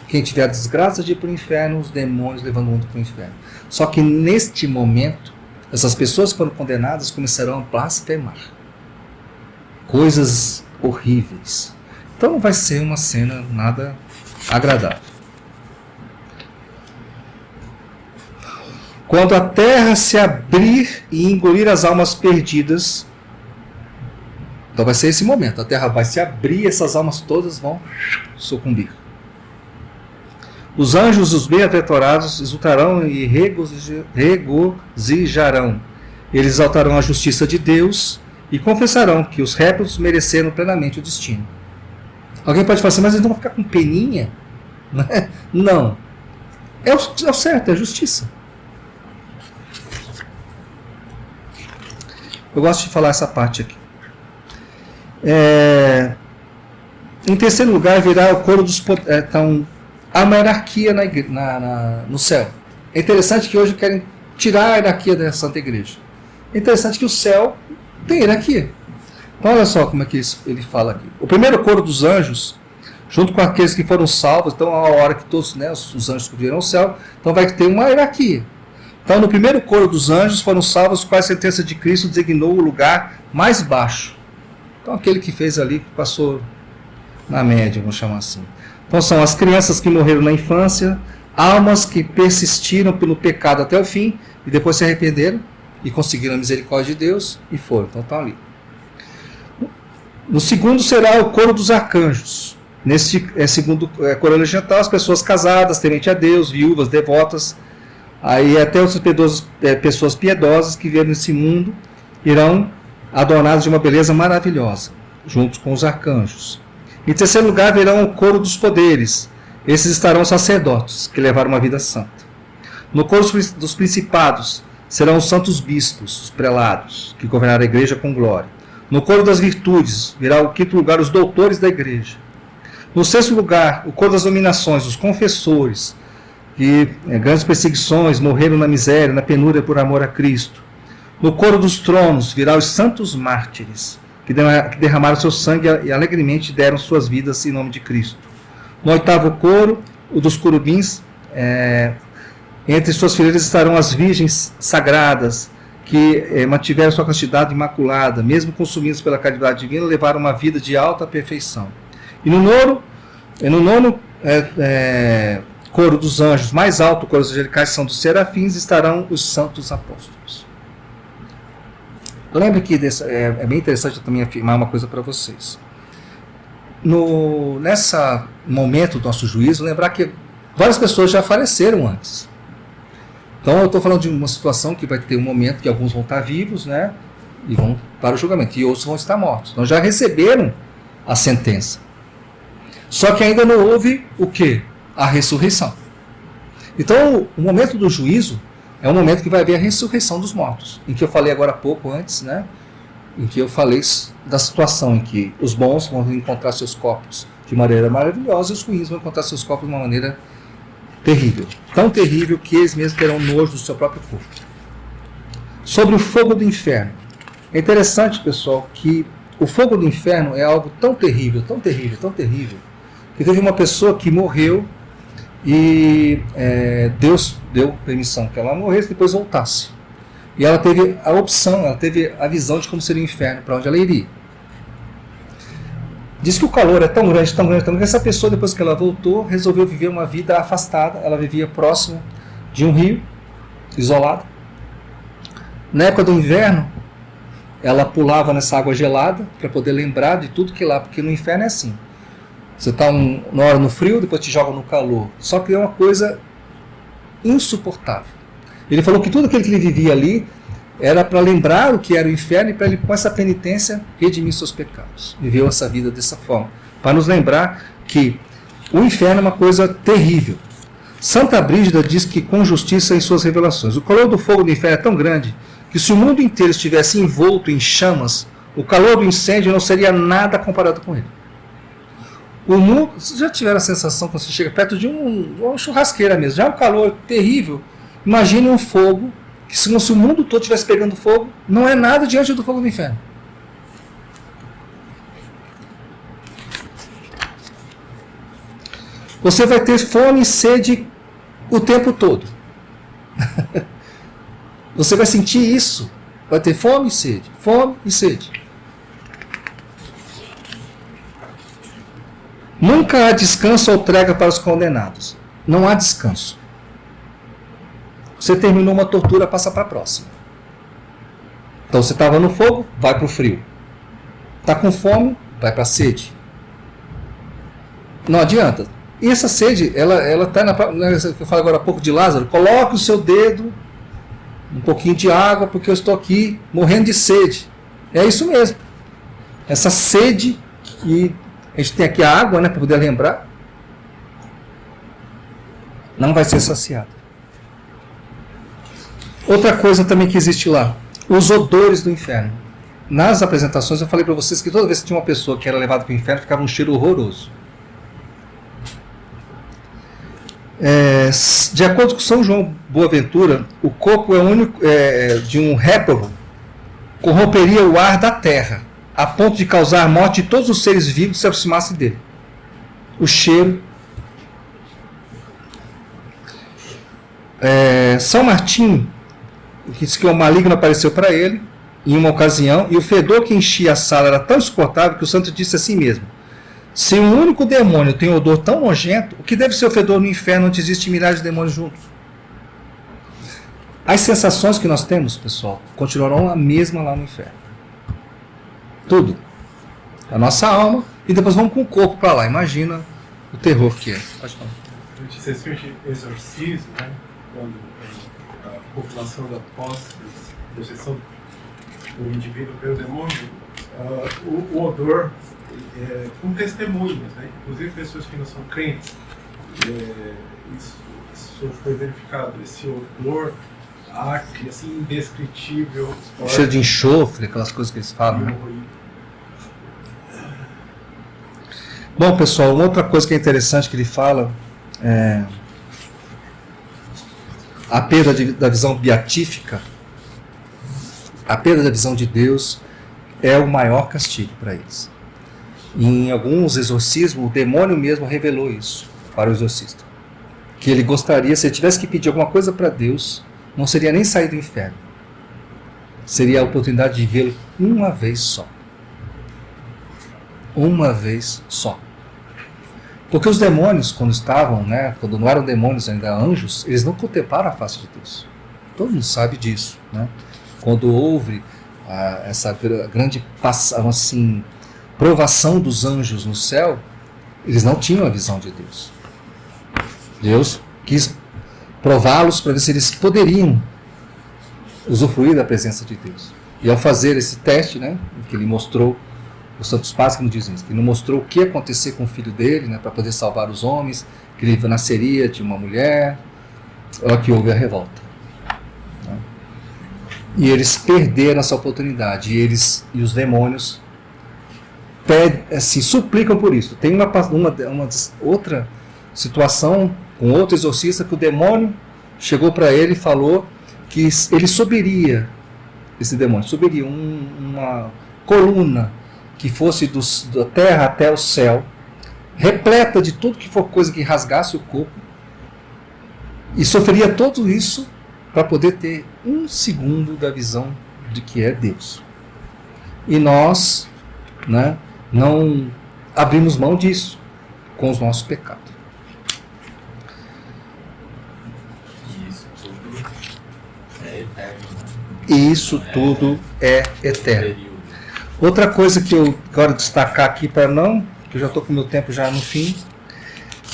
Quem tiver a desgraça de ir para o inferno, os demônios levando o mundo para o inferno. Só que neste momento, essas pessoas que foram condenadas começarão a blasfemar. Coisas horríveis. Então não vai ser uma cena nada agradável. Quando a terra se abrir e engolir as almas perdidas, então vai ser esse momento, a terra vai se abrir e essas almas todas vão sucumbir. Os anjos, os bem-aventurados, exultarão e regozijarão. Eles exaltarão a justiça de Deus e confessarão que os réprobos mereceram plenamente o destino. Alguém pode falar assim, mas eles não vão ficar com peninha? Não. É o certo, é a justiça. Eu gosto de falar essa parte aqui. Em terceiro lugar, virá o coro dos poderes. Então, há uma hierarquia no céu. É interessante que hoje querem tirar a hierarquia da Santa Igreja. É interessante que o céu tem hierarquia. Então, olha só como é que ele fala aqui. O primeiro coro dos anjos, junto com aqueles que foram salvos, então a hora que todos, né, os anjos subiram ao céu, então vai ter uma hierarquia. Então, no primeiro coro dos anjos foram salvos os quais a sentença de Cristo designou o lugar mais baixo. Então, aquele que fez ali, que passou na média, vamos chamar assim. Então, são as crianças que morreram na infância, almas que persistiram pelo pecado até o fim, e depois se arrependeram, e conseguiram a misericórdia de Deus, e foram. Então, estão ali. No segundo será o coro dos arcanjos. Nesse segundo coro elemental, as pessoas casadas, temente a Deus, viúvas, devotas, aí até outras pessoas piedosas que vieram nesse mundo irão adornadas de uma beleza maravilhosa, juntos com os arcanjos. Em terceiro lugar, virão o coro dos poderes. Esses estarão sacerdotes, que levaram uma vida santa. No coro dos principados serão os santos bispos, os prelados, que governaram a igreja com glória. No coro das virtudes virá o quinto lugar os doutores da igreja. No sexto lugar, o coro das dominações, os confessores, que grandes perseguições morreram na miséria, na penúria por amor a Cristo. No coro dos tronos virá os santos mártires, que derramaram seu sangue e alegremente deram suas vidas em nome de Cristo. No oitavo coro, o dos querubins, entre suas fileiras estarão as virgens sagradas, que mantiveram sua castidade imaculada, mesmo consumidas pela caridade divina, levaram uma vida de alta perfeição. E no nono coro dos anjos, mais alto, o coro dos angelicais, são dos serafins, estarão os santos apóstolos. Lembre que é bem interessante eu também afirmar uma coisa para vocês. Nesse momento do nosso juízo, lembrar que várias pessoas já faleceram antes. Então eu estou falando de uma situação que vai ter um momento que alguns vão estar vivos, né, e vão para o julgamento, e outros vão estar mortos. Então já receberam a sentença. Só que ainda não houve o quê? A ressurreição. Então o momento do juízo é um momento que vai haver a ressurreição dos mortos, em que eu falei agora há pouco antes, né? Em que eu falei da situação em que os bons vão encontrar seus corpos de maneira maravilhosa e os ruins vão encontrar seus corpos de uma maneira terrível. Tão terrível que eles mesmos terão nojo do seu próprio corpo. Sobre o fogo do inferno. É interessante, pessoal, que o fogo do inferno é algo tão terrível, tão terrível, tão terrível, que teve uma pessoa que morreu e Deus deu permissão que ela morresse e depois voltasse. E ela teve a opção, ela teve a visão de como seria o inferno, para onde ela iria. Diz que o calor é tão grande, tão grande, tão grande, que essa pessoa, depois que ela voltou, resolveu viver uma vida afastada. Ela vivia próximo de um rio, isolada. Na época do inverno, ela pulava nessa água gelada para poder lembrar de tudo que lá, porque no inferno é assim. Você está uma hora no frio, depois te joga no calor. Só que é uma coisa insuportável. Ele falou que tudo aquilo que ele vivia ali era para lembrar o que era o inferno e para ele, com essa penitência, redimir seus pecados. Viveu essa vida dessa forma. Para nos lembrar que o inferno é uma coisa terrível. Santa Brígida diz que com justiça em suas revelações. O calor do fogo do inferno é tão grande que se o mundo inteiro estivesse envolto em chamas, o calor do incêndio não seria nada comparado com ele. O mundo, vocês já tiveram a sensação quando você chega perto de uma churrasqueira mesmo, já é um calor terrível. Imagine um fogo, que se o mundo todo estivesse pegando fogo, não é nada diante do fogo do inferno. Você vai ter fome e sede o tempo todo. Você vai sentir isso. Vai ter fome e sede. Fome e sede. Nunca há descanso ou trégua para os condenados. Não há descanso. Você terminou uma tortura, passa para a próxima. Então você estava no fogo, vai para o frio. Está com fome, vai para a sede. Não adianta. E essa sede, ela está na... Eu falo agora há pouco de Lázaro. Coloque o seu dedo, um pouquinho de água, porque eu estou aqui morrendo de sede. É isso mesmo. Essa sede que a gente tem aqui, a água, né, para poder lembrar, não vai ser saciada. Outra coisa também que existe lá, os odores do inferno. Nas apresentações eu falei para vocês que toda vez que tinha uma pessoa que era levada para o inferno, ficava um cheiro horroroso. De acordo com São João Boaventura, o corpo é único de um réprobo, corromperia o ar da terra, a ponto de causar a morte de todos os seres vivos que se aproximassem dele. O cheiro. São Martinho diz que o maligno apareceu para ele em uma ocasião, e o fedor que enchia a sala era tão insuportável que o santo disse assim mesmo: se um único demônio tem um odor tão nojento, o que deve ser o fedor no inferno onde existem milhares de demônios juntos? As sensações que nós temos, pessoal, continuarão a mesma lá no inferno. Tudo. A nossa alma, e depois vamos com o corpo para lá. Imagina o terror que é. Pode falar. Você sente exorcismo, né? Quando a população da possessão do indivíduo pelo demônio, o odor, com testemunhas, né? Inclusive pessoas que não são crentes, isso foi verificado, esse odor assim, indescritível, cheiro de enxofre, aquelas coisas que eles falam, né? Bom, pessoal, uma outra coisa que é interessante que ele fala é a perda da visão beatífica, a perda da visão de Deus é o maior castigo para eles. Em alguns exorcismos, o demônio mesmo revelou isso para o exorcista, que ele gostaria, se ele tivesse que pedir alguma coisa para Deus, não seria nem sair do inferno, seria a oportunidade de vê-lo uma vez só. Uma vez só. Porque os demônios, quando estavam, né, quando não eram demônios, ainda anjos, eles não contemplaram a face de Deus. Todo mundo sabe disso, né? Quando houve essa grande assim, provação dos anjos no céu, eles não tinham a visão de Deus. Deus quis prová-los para ver se eles poderiam usufruir da presença de Deus. E ao fazer esse teste, né, que ele mostrou, os santos pais que nos dizem isso, que ele mostrou o que ia acontecer com o filho dele, né, para poder salvar os homens, que ele nasceria de uma mulher, é que houve a revolta. Né? E eles perderam essa oportunidade, e os demônios assim, suplicam por isso. Tem uma outra situação, com outro exorcista, que o demônio chegou para ele e falou que ele subiria, esse demônio, subiria uma coluna que fosse da terra até o céu, repleta de tudo que for coisa que rasgasse o corpo, e sofreria tudo isso para poder ter um segundo da visão de que é Deus. E nós, né, não abrimos mão disso com os nossos pecados. E isso tudo é eterno. Outra coisa que eu quero destacar aqui, para não, que eu já estou com o meu tempo já no fim,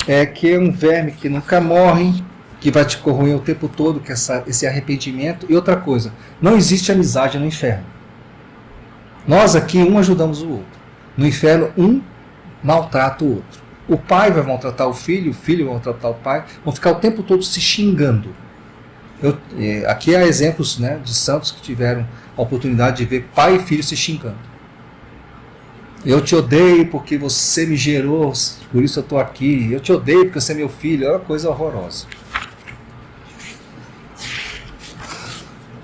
é que é um verme que nunca morre, que vai te corroer o tempo todo, que esse arrependimento. E outra coisa, não existe amizade no inferno. Nós aqui, um ajudamos o outro. No inferno, um maltrata o outro. O pai vai maltratar o filho vai maltratar o pai, vão ficar o tempo todo se xingando. Aqui há exemplos, né, de santos que tiveram a oportunidade de ver pai e filho se xingando. Eu te odeio porque você me gerou, por isso eu estou aqui. Eu te odeio porque você é meu filho. É uma coisa horrorosa.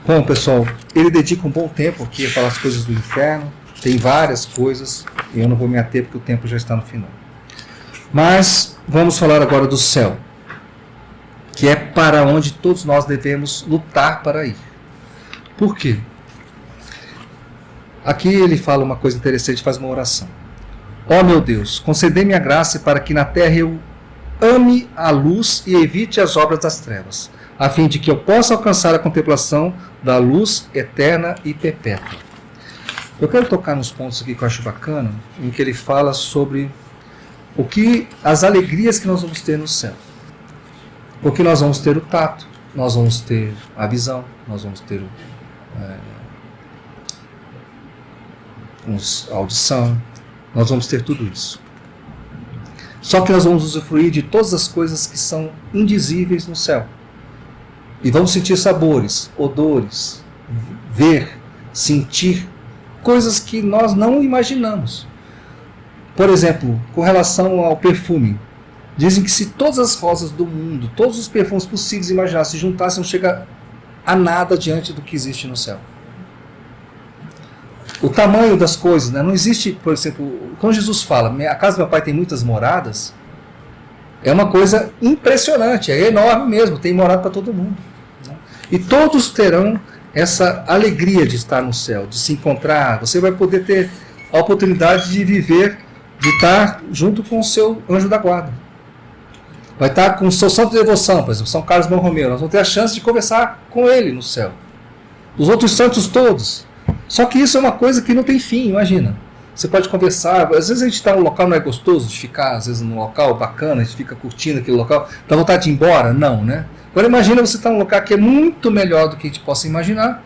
Bom, pessoal, ele dedica um bom tempo aqui a falar as coisas do inferno. Tem várias coisas e eu não vou me ater porque o tempo já está no final. Mas vamos falar agora do céu, que é para onde todos nós devemos lutar para ir. Por quê? Aqui ele fala uma coisa interessante, faz uma oração. Ó meu Deus, concedei-me a graça para que na terra eu ame a luz e evite as obras das trevas, a fim de que eu possa alcançar a contemplação da luz eterna e perpétua. Eu quero tocar nos pontos aqui que eu acho bacana, em que ele fala sobre as alegrias que nós vamos ter no céu. Porque nós vamos ter o tato, nós vamos ter a visão, nós vamos ter a audição, nós vamos ter tudo isso. Só que nós vamos usufruir de todas as coisas que são indizíveis no céu. E vamos sentir sabores, odores, ver, sentir coisas que nós não imaginamos. Por exemplo, com relação ao perfume, dizem que se todas as rosas do mundo, todos os perfumes possíveis e imagináveis se juntassem, não chega a nada diante do que existe no céu. O tamanho das coisas, né? Não existe, por exemplo, quando Jesus fala, a casa do meu pai tem muitas moradas, é uma coisa impressionante, é enorme mesmo, tem morada para todo mundo. Né? E todos terão essa alegria de estar no céu, de se encontrar. Você vai poder ter a oportunidade de viver, de estar junto com o seu anjo da guarda. Vai estar com o seu santo de devoção, por exemplo, São Carlos Borromeu. Nós vamos ter a chance de conversar com ele no céu. Os outros santos todos. Só que isso é uma coisa que não tem fim, imagina. Você pode conversar, às vezes a gente está num local, não é gostoso de ficar, às vezes num local bacana, a gente fica curtindo aquele local, dá vontade de ir embora? Não, né? Agora imagina você estar num local que é muito melhor do que a gente possa imaginar,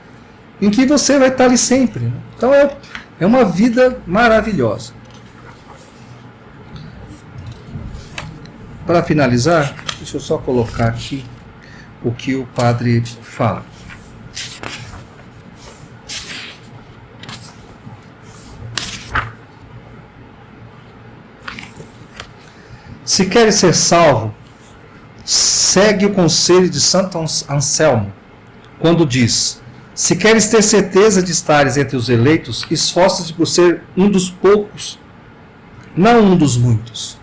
em que você vai estar ali sempre. Né? Então é uma vida maravilhosa. Para finalizar, deixa eu só colocar aqui o que o padre fala. Se queres ser salvo, segue o conselho de Santo Anselmo, quando diz: se queres ter certeza de estares entre os eleitos, esforça-te por ser um dos poucos, não um dos muitos.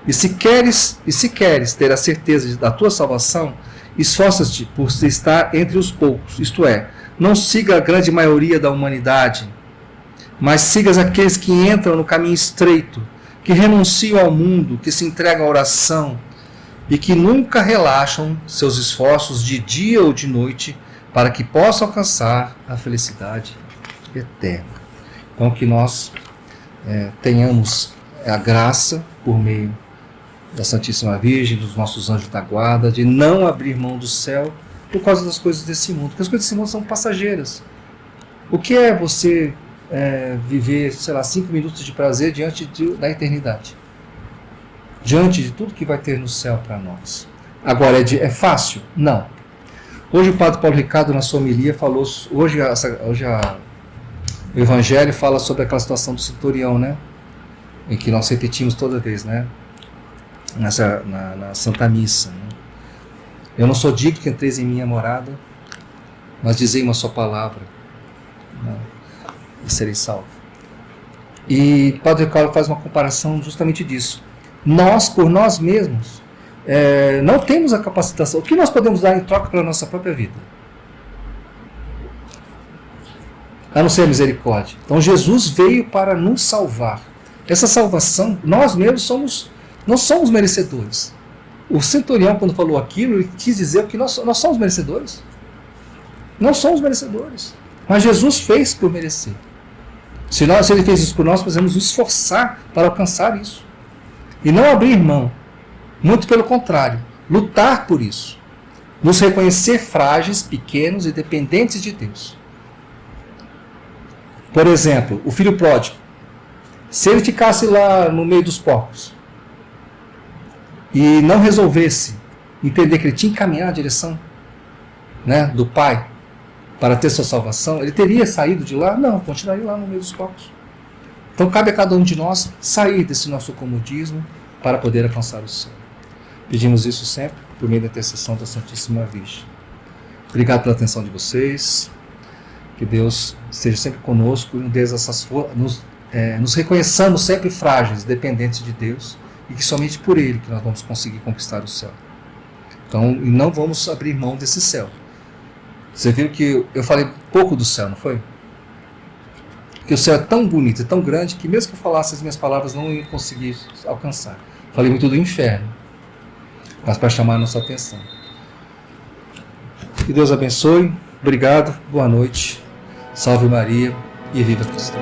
E se queres ter a certeza da tua salvação, esforça-te por estar entre os poucos, isto é, não siga a grande maioria da humanidade, mas sigas aqueles que entram no caminho estreito, que renunciam ao mundo, que se entregam à oração e que nunca relaxam seus esforços de dia ou de noite para que possam alcançar a felicidade eterna. Então que nós tenhamos a graça, por meio da Santíssima Virgem, dos nossos anjos da guarda, de não abrir mão do céu por causa das coisas desse mundo, porque as coisas desse mundo são passageiras. O que é você viver, 5 minutos de prazer diante da eternidade? Diante de tudo que vai ter no céu para nós. Agora, é fácil? Não. Hoje o Padre Paulo Ricardo, na sua homilia, falou, o Evangelho fala sobre aquela situação do centurião, né? Em que nós repetimos toda vez, né? Na Santa Missa. Né? Eu não sou digno que entreis em minha morada, mas dizei uma só palavra, né? E serei salvo. E Padre Ricardo faz uma comparação justamente disso. Nós, por nós mesmos, não temos a capacitação. O que nós podemos dar em troca pela nossa própria vida? A não ser a misericórdia. Então Jesus veio para nos salvar. Essa salvação, nós mesmos não somos merecedores. O centurião, quando falou aquilo, ele quis dizer que nós somos merecedores. Não somos merecedores. Mas Jesus fez por merecer. Se ele fez isso por nós, precisamos nos esforçar para alcançar isso. E não abrir mão. Muito pelo contrário. Lutar por isso. Nos reconhecer frágeis, pequenos e dependentes de Deus. Por exemplo, o filho pródigo. Se ele ficasse lá no meio dos porcos e não resolvesse entender que ele tinha que caminhar na direção, né, do Pai para ter sua salvação, ele teria saído de lá? Não, continuaria lá no meio dos porcos. Então cabe a cada um de nós sair desse nosso comodismo para poder alcançar o céu. Pedimos isso sempre por meio da intercessão da Santíssima Virgem. Obrigado pela atenção de vocês. Que Deus esteja sempre conosco e nos reconheçamos sempre frágeis, dependentes de Deus, e que somente por Ele que nós vamos conseguir conquistar o céu. Então, e não vamos abrir mão desse céu. Você viu que eu falei pouco do céu, não foi? Porque o céu é tão bonito e tão grande que mesmo que eu falasse as minhas palavras não iam conseguir alcançar. Falei muito do inferno, mas para chamar a nossa atenção. Que Deus abençoe. Obrigado. Boa noite. Salve Maria e viva Cristo.